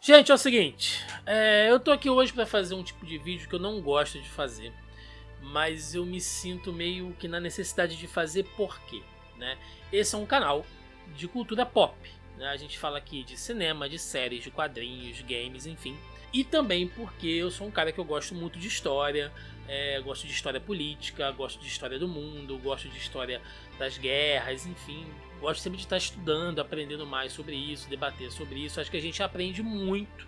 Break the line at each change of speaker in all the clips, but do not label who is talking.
Gente, é o seguinte, eu tô aqui hoje para fazer um tipo de vídeo que eu não gosto de fazer, mas eu me sinto meio que na necessidade de fazer por quê, né? Esse é um canal de cultura pop, né? A gente fala aqui de cinema, de séries, de quadrinhos, games, enfim. E também porque eu sou um cara que eu gosto muito de história, gosto de história política, gosto de história do mundo, gosto de história das guerras, enfim. Gosto sempre de estar estudando, aprendendo mais sobre isso, debater sobre isso. Acho que a gente aprende muito,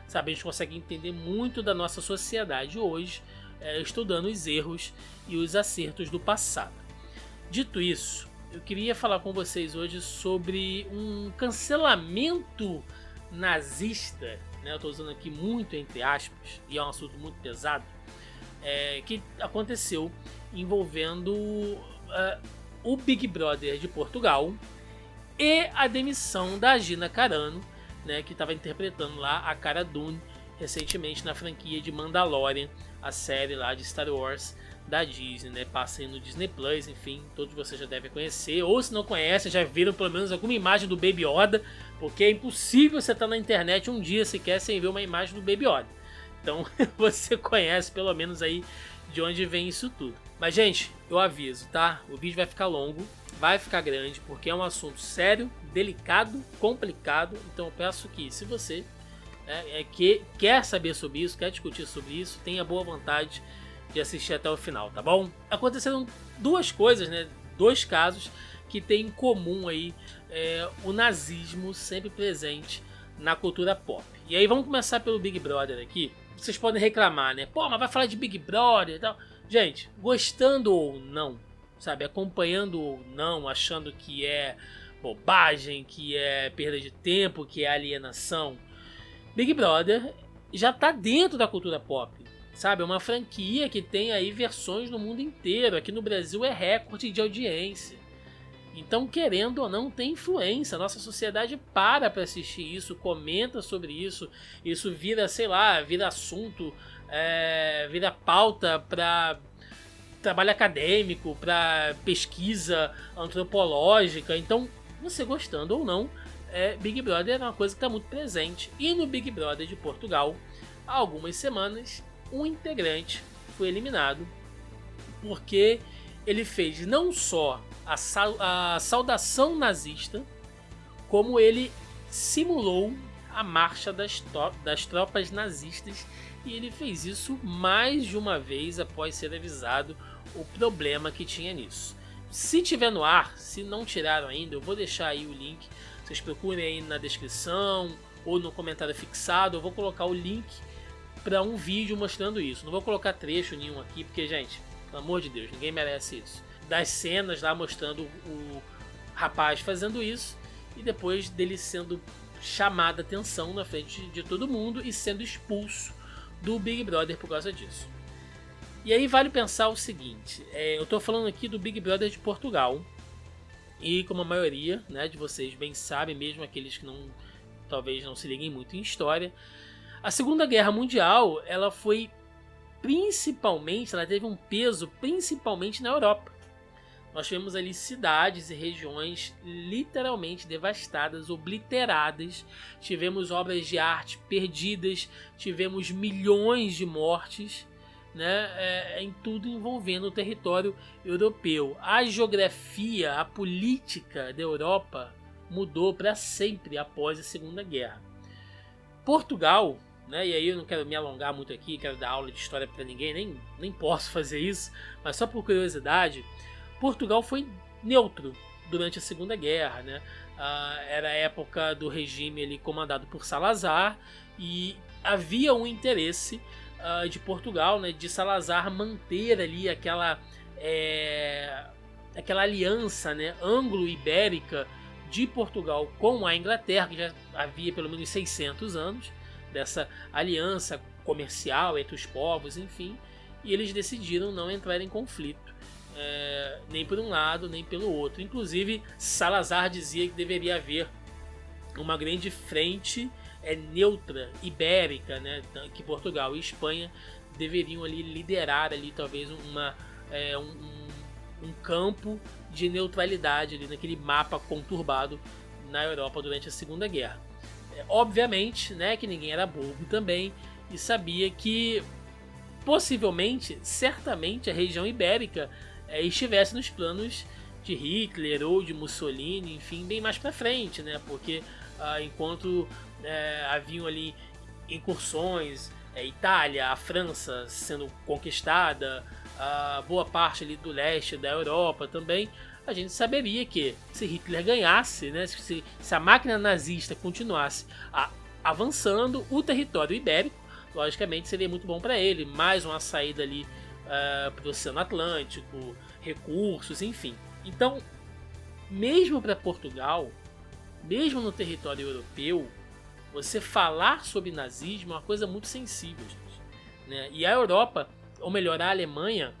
sabe? A gente consegue entender muito da nossa sociedade hoje, estudando os erros e os acertos do passado. Dito isso, eu queria falar com vocês hoje sobre um cancelamento nazista, né? Eu estou usando aqui muito entre aspas, e é um assunto muito pesado, que aconteceu envolvendo o Big Brother de Portugal e a demissão da Gina Carano, né, que estava interpretando lá a Cara Dune recentemente na franquia de Mandalorian, a série lá de Star Wars da Disney, né? Passa aí no Disney Plus, enfim, todos vocês já devem conhecer, ou se não conhecem, já viram pelo menos alguma imagem do Baby Yoda, porque é impossível você estar na internet um dia sequer sem ver uma imagem do Baby Yoda. Então você conhece pelo menos aí de onde vem isso tudo. Mas gente, eu aviso, tá? O vídeo vai ficar longo, vai ficar grande, porque é um assunto sério, delicado, complicado. Então eu peço que, se você que quer saber sobre isso, quer discutir sobre isso, tenha boa vontade de assistir até o final, tá bom? Aconteceram duas coisas, né? Dois casos que têm em comum aí o nazismo sempre presente na cultura pop. E aí vamos começar pelo Big Brother aqui. Vocês podem reclamar, né? Pô, mas vai falar de Big Brother e tal. Gente, gostando ou não, sabe? Acompanhando ou não, achando que é bobagem, que é perda de tempo, que é alienação, Big Brother já tá dentro da cultura pop, sabe? É uma franquia que tem aí versões no mundo inteiro. Aqui no Brasil é recorde de audiência. Então, querendo ou não, tem influência. A nossa sociedade para assistir isso, comenta sobre isso. Isso vira, sei lá, vira assunto, vira pauta para trabalho acadêmico, para pesquisa antropológica. Então, você gostando ou não, Big Brother é uma coisa que está muito presente. E no Big Brother de Portugal, há algumas semanas, um integrante foi eliminado porque ele fez não só a saudação nazista, como ele simulou a marcha das tropas nazistas, e ele fez isso mais de uma vez após ser avisado o problema que tinha nisso. Se tiver no ar, se não tiraram ainda, eu vou deixar aí o link, vocês procurem aí na descrição ou no comentário fixado, eu vou colocar o link para um vídeo mostrando isso. Não vou colocar trecho nenhum aqui, porque, gente, pelo amor de Deus, ninguém merece isso. Das cenas lá mostrando o rapaz fazendo isso e depois dele sendo chamado a atenção na frente de todo mundo e sendo expulso do Big Brother por causa disso. E aí vale pensar o seguinte, eu estou falando aqui do Big Brother de Portugal e como a maioria, né, de vocês bem sabem, mesmo aqueles que talvez não se liguem muito em história, a Segunda Guerra Mundial ela teve um peso principalmente na Europa. Nós tivemos ali cidades e regiões literalmente devastadas, obliteradas. Tivemos obras de arte perdidas, tivemos milhões de mortes, né, em tudo envolvendo o território europeu. A geografia, a política da Europa mudou para sempre após a Segunda Guerra. Portugal, né, e aí eu não quero me alongar muito aqui, quero dar aula de história para ninguém, nem posso fazer isso, mas só por curiosidade, Portugal foi neutro durante a Segunda Guerra, né? Era a época do regime ali comandado por Salazar e havia um interesse de Portugal, né, de Salazar manter ali aquela aliança, né, anglo-ibérica de Portugal com a Inglaterra, que já havia pelo menos 600 anos dessa aliança comercial entre os povos, enfim, e eles decidiram não entrar em conflito. Nem por um lado, nem pelo outro. Inclusive, Salazar dizia que deveria haver uma grande frente neutra, ibérica, né, que Portugal e Espanha deveriam ali liderar ali, talvez um campo de neutralidade ali naquele mapa conturbado na Europa durante a Segunda Guerra. Obviamente, né, que ninguém era bobo também e sabia que possivelmente, certamente, a região ibérica estivesse nos planos de Hitler ou de Mussolini, enfim, bem mais para frente, né? Porque enquanto haviam ali incursões, Itália, a França sendo conquistada, a boa parte ali do leste da Europa também, a gente saberia que se Hitler ganhasse, né, se a máquina nazista continuasse avançando, o território ibérico, logicamente, seria muito bom para ele. Mais uma saída ali para o Oceano Atlântico, recursos, enfim. Então, mesmo para Portugal, mesmo no território europeu, você falar sobre nazismo é uma coisa muito sensível, gente, né? E a Europa, ou melhor, a Alemanha,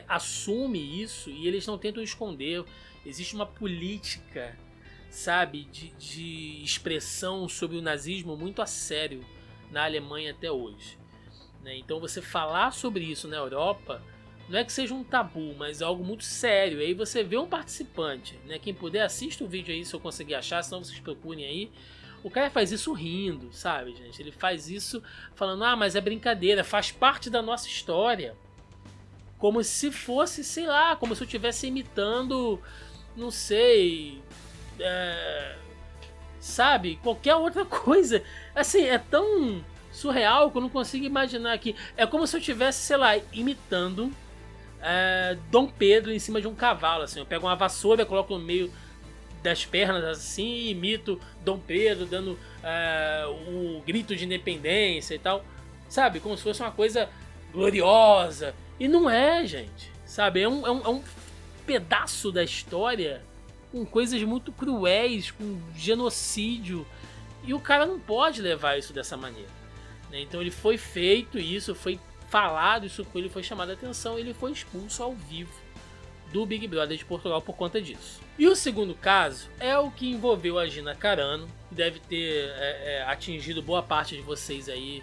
assume isso e eles não tentam esconder. Existe uma política, sabe, de expressão sobre o nazismo muito a sério na Alemanha até hoje, né? Então você falar sobre isso na Europa não é que seja um tabu, mas é algo muito sério. Aí você vê um participante, né? Quem puder, assista o vídeo aí se eu conseguir achar, senão vocês procurem aí. O cara faz isso rindo, sabe, gente? Ele faz isso falando, mas é brincadeira, faz parte da nossa história. Como se fosse, sei lá, como se eu estivesse imitando, não sei, sabe, qualquer outra coisa. Assim, é tão surreal que eu não consigo imaginar que... É como se eu estivesse, sei lá, imitando Dom Pedro em cima de um cavalo, assim. Eu pego uma vassoura, coloco no meio das pernas assim e imito Dom Pedro dando o grito de independência e tal, sabe, como se fosse uma coisa gloriosa, e não é, gente, sabe, é um pedaço da história com coisas muito cruéis, com genocídio, e o cara não pode levar isso dessa maneira, né? Então ele foi feito isso, foi falado isso com ele, foi chamado a atenção, ele foi expulso ao vivo do Big Brother de Portugal por conta disso. E o segundo caso é o que envolveu a Gina Carano, que deve ter atingido boa parte de vocês aí,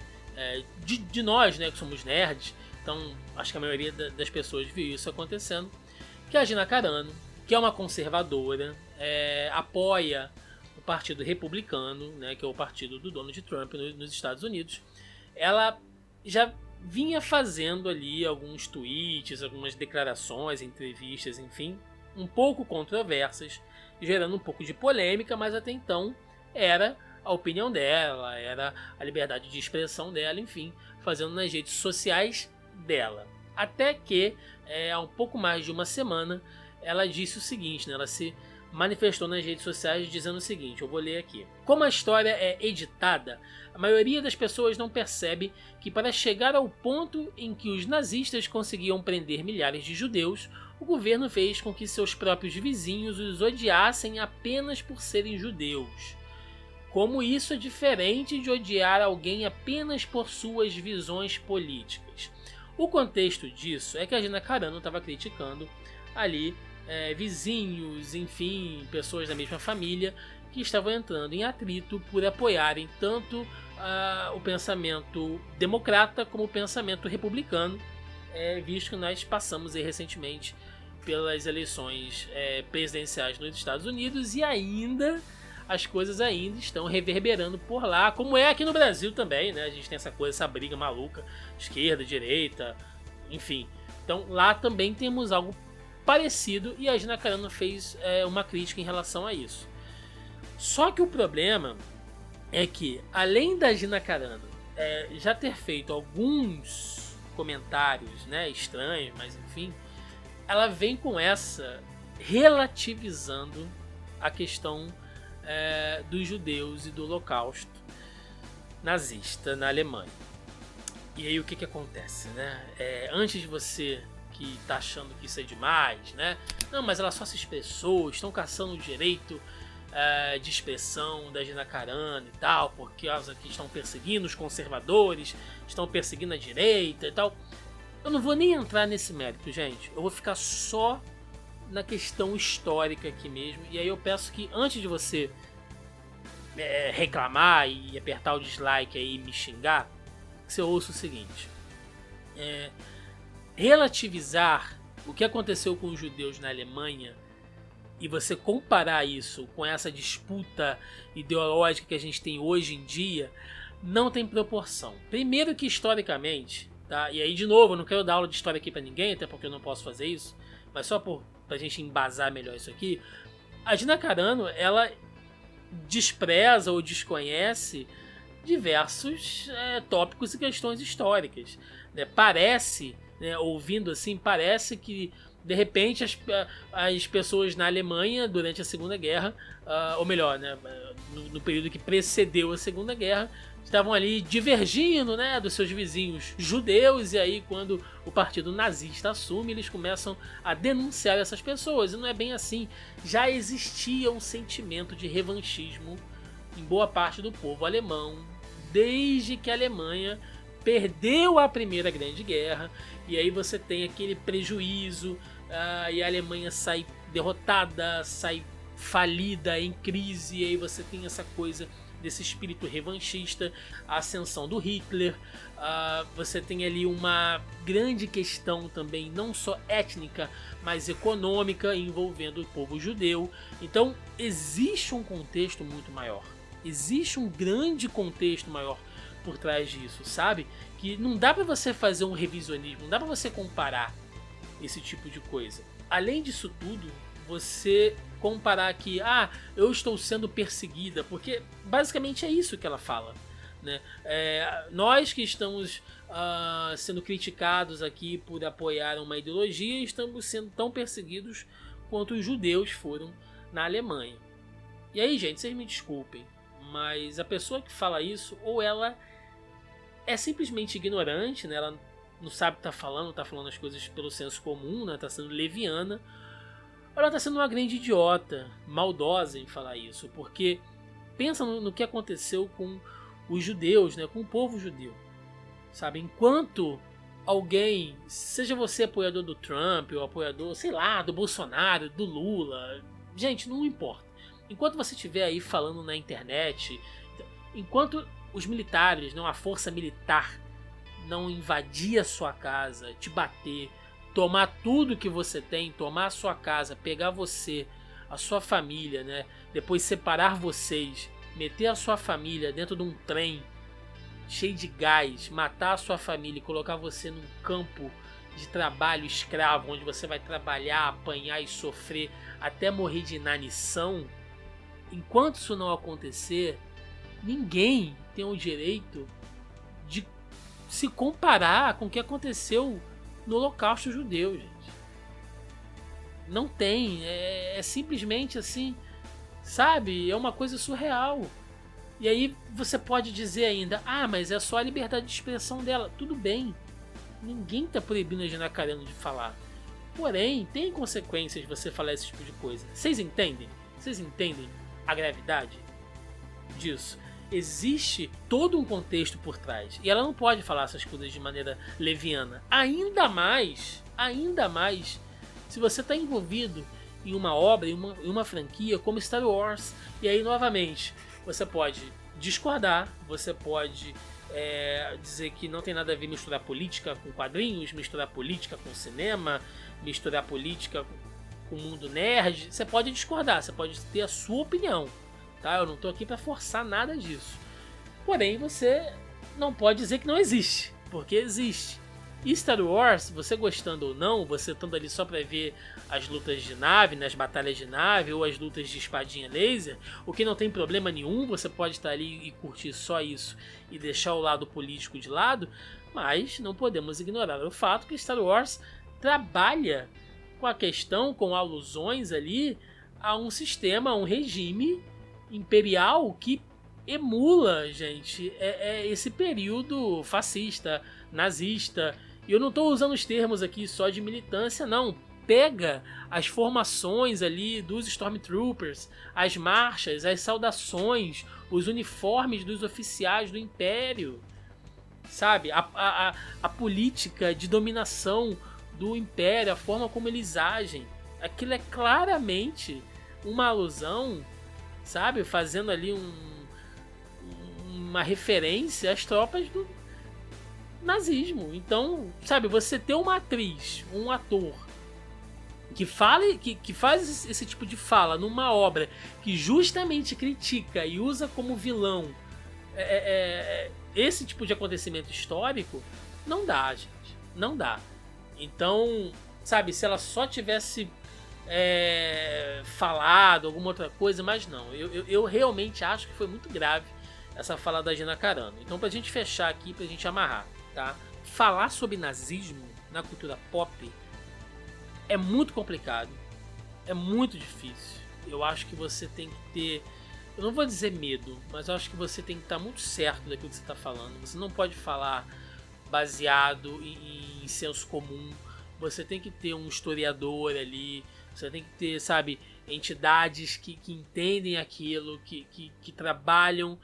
de nós, né, que somos nerds. Então acho que a maioria das pessoas viu isso acontecendo. Que a Gina Carano, que é uma conservadora, apoia o Partido Republicano, né, que é o partido do Donald Trump nos Estados Unidos. Ela já vinha fazendo ali alguns tweets, algumas declarações, entrevistas, enfim, um pouco controversas, gerando um pouco de polêmica, mas até então era a opinião dela, era a liberdade de expressão dela, enfim, fazendo nas redes sociais dela. Até que, há um pouco mais de uma semana, ela disse o seguinte, né, ela se manifestou nas redes sociais dizendo o seguinte, eu vou ler aqui. Como a história é editada, a maioria das pessoas não percebe que para chegar ao ponto em que os nazistas conseguiam prender milhares de judeus, o governo fez com que seus próprios vizinhos os odiassem apenas por serem judeus. Como isso é diferente de odiar alguém apenas por suas visões políticas. O contexto disso é que a Gina Carano estava criticando ali vizinhos, enfim, pessoas da mesma família que estavam entrando em atrito por apoiarem tanto o pensamento democrata como o pensamento republicano, visto que nós passamos aí recentemente pelas eleições presidenciais nos Estados Unidos e ainda as coisas ainda estão reverberando por lá, como é aqui no Brasil também, né? A gente tem essa coisa, essa briga maluca, esquerda, direita, enfim. Então lá também temos algo parecido e a Gina Carano fez uma crítica em relação a isso. Só que o problema é que, além da Gina Carano já ter feito alguns comentários, né, estranhos, mas enfim, ela vem com essa relativizando a questão dos judeus e do Holocausto nazista na Alemanha. E aí o que acontece, né? Antes de você que tá achando que isso é demais, né? Não, mas ela só se expressou, estão caçando o direito de expressão da Gina Carano e tal, porque elas aqui estão perseguindo os conservadores, estão perseguindo a direita e tal. Eu não vou nem entrar nesse mérito, gente. Eu vou ficar só na questão histórica aqui mesmo. E aí eu peço que antes de você reclamar e apertar o dislike aí e me xingar, que você ouça o seguinte. Relativizar o que aconteceu com os judeus na Alemanha e você comparar isso com essa disputa ideológica que a gente tem hoje em dia, não tem proporção. Primeiro que historicamente, tá? E aí de novo, eu não quero dar aula de história aqui pra ninguém, até porque eu não posso fazer isso, mas só pra gente embasar melhor isso aqui, a Gina Carano, ela despreza ou desconhece diversos tópicos e questões históricas, né? Parece, né, ouvindo assim, parece que de repente as pessoas na Alemanha durante a Segunda Guerra, ou melhor, né, no período que precedeu a Segunda Guerra, estavam ali divergindo, né, dos seus vizinhos judeus, e aí quando o partido nazista assume, eles começam a denunciar essas pessoas. E não é bem assim. Já existia um sentimento de revanchismo em boa parte do povo alemão, desde que a Alemanha perdeu a Primeira Grande Guerra, e aí você tem aquele prejuízo, e a Alemanha sai derrotada, sai falida, em crise, e aí você tem essa coisa desse espírito revanchista, a ascensão do Hitler, você tem ali uma grande questão também, não só étnica, mas econômica, envolvendo o povo judeu. Então existe um contexto muito maior, existe um grande contexto maior por trás disso, sabe? Que não dá pra você fazer um revisionismo, não dá pra você comparar esse tipo de coisa. Além disso tudo, você comparar que, eu estou sendo perseguida, porque basicamente é isso que ela fala, né? Nós que estamos sendo criticados aqui por apoiar uma ideologia, estamos sendo tão perseguidos quanto os judeus foram na Alemanha. E aí, gente, vocês me desculpem, mas a pessoa que fala isso, ou ela é simplesmente ignorante, né? Ela não sabe o que tá falando as coisas pelo senso comum, né? Tá sendo leviana, ou ela tá sendo uma grande idiota, maldosa em falar isso, porque pensa no que aconteceu com os judeus, né? Com o povo judeu, sabe? Enquanto alguém, seja você apoiador do Trump, ou apoiador, sei lá, do Bolsonaro, do Lula, gente, não importa. Enquanto você estiver aí falando na internet, enquanto os militares, não, a força militar, não invadir a sua casa, te bater, tomar tudo que você tem, tomar a sua casa, pegar você, a sua família, né? Depois separar vocês, meter a sua família dentro de um trem cheio de gás, matar a sua família e colocar você num campo de trabalho escravo, onde você vai trabalhar, apanhar e sofrer até morrer de inanição. Enquanto isso não acontecer, ninguém tem o direito de se comparar com o que aconteceu no Holocausto Judeu, gente. Não tem, é simplesmente assim, sabe? É uma coisa surreal. E aí você pode dizer ainda, mas é só a liberdade de expressão dela. Tudo bem, ninguém tá proibindo a Gina Carano de falar. Porém, tem consequências você falar esse tipo de coisa. Vocês entendem? Vocês entendem a gravidade disso? Existe todo um contexto por trás. E ela não pode falar essas coisas de maneira leviana. Ainda mais se você está envolvido em uma obra, em uma franquia como Star Wars. E aí, novamente, você pode discordar, você pode dizer que não tem nada a ver misturar política com quadrinhos, misturar política com cinema, misturar política com o mundo nerd. Você pode discordar, você pode ter a sua opinião. Tá? Eu não estou aqui para forçar nada disso. Porém, você não pode dizer que não existe, porque existe. E Star Wars, você gostando ou não, você estando ali só para ver as lutas de nave, nas batalhas de nave ou as lutas de espadinha laser, o que não tem problema nenhum, você pode estar ali e curtir só isso e deixar o lado político de lado, mas não podemos ignorar o fato que Star Wars trabalha com a questão, com alusões ali a um sistema, a um regime imperial que emula, gente, esse período fascista, nazista. E eu não estou usando os termos aqui só de militância, não. Pega as formações ali dos Stormtroopers, as marchas, as saudações, os uniformes dos oficiais do Império, sabe? A política de dominação do Império, a forma como eles agem. Aquilo é claramente uma alusão, sabe, fazendo ali uma referência às tropas do nazismo. Então, sabe, você ter uma atriz, um ator que fala, que faz esse tipo de fala numa obra que justamente critica e usa como vilão esse tipo de acontecimento histórico, não dá, gente. Não dá. Então, sabe, se ela só tivesse falado alguma outra coisa, mas não. Eu realmente acho que foi muito grave essa fala da Gina Carano. Então, pra gente fechar aqui, pra gente amarrar, tá? Falar sobre nazismo na cultura pop é muito complicado. É muito difícil. Eu acho que você tem que ter... Eu não vou dizer medo, mas eu acho que você tem que estar muito certo daquilo que você está falando. Você não pode falar baseado em senso comum. Você tem que ter um historiador ali. Você tem que ter, sabe, entidades que entendem aquilo, que trabalham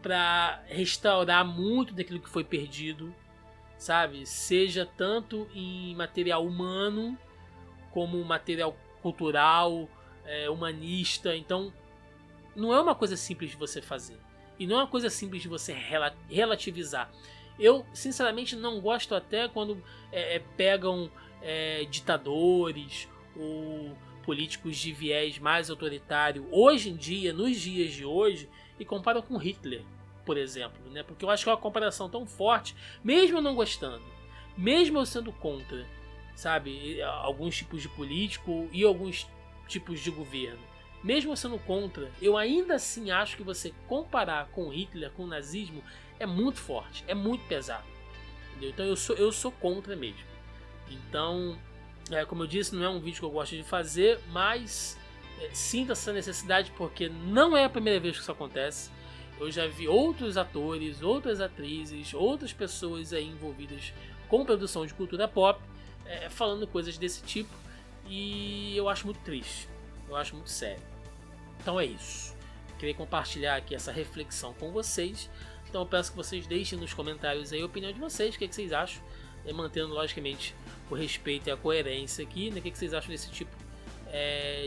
para restaurar muito daquilo que foi perdido, sabe? Seja tanto em material humano como material cultural, humanista. Então, não é uma coisa simples de você fazer. E não é uma coisa simples de você relativizar. Eu, sinceramente, não gosto até quando pegam ditadores ou políticos de viés mais autoritário hoje em dia, nos dias de hoje, e comparam com Hitler, por exemplo, né? Porque eu acho que é uma comparação tão forte, mesmo eu não gostando, mesmo eu sendo contra, sabe, alguns tipos de político e alguns tipos de governo, mesmo eu sendo contra, eu ainda assim acho que você comparar com Hitler, com o nazismo, é muito forte, é muito pesado, entendeu? Então eu sou contra mesmo. Então, como eu disse, não é um vídeo que eu gosto de fazer, mas sinto essa necessidade porque não é a primeira vez que isso acontece. Eu já vi outros atores, outras atrizes, outras pessoas aí envolvidas com produção de cultura pop falando coisas desse tipo, e eu acho muito triste, eu acho muito sério. Então é isso. Queria compartilhar aqui essa reflexão com vocês. Então eu peço que vocês deixem nos comentários aí a opinião de vocês, o que vocês acham, mantendo logicamente o respeito e a coerência aqui, né? O que vocês acham desse tipo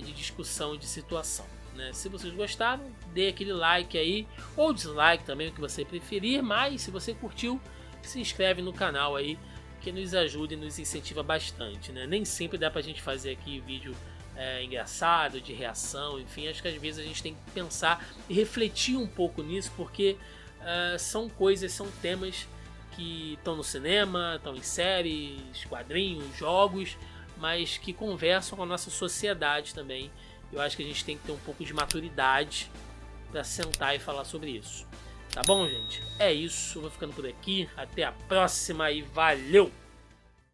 de discussão, de situação, né? Se vocês gostaram, dê aquele like aí, ou dislike também, o que você preferir, mas se você curtiu, se inscreve no canal aí, que nos ajuda e nos incentiva bastante, né? Nem sempre dá pra gente fazer aqui vídeo engraçado, de reação, enfim, acho que às vezes a gente tem que pensar e refletir um pouco nisso, porque são coisas, são temas que estão no cinema, estão em séries, quadrinhos, jogos, mas que conversam com a nossa sociedade também. Eu acho que a gente tem que ter um pouco de maturidade para sentar e falar sobre isso. Tá bom, gente? É isso, eu vou ficando por aqui. Até a próxima e valeu!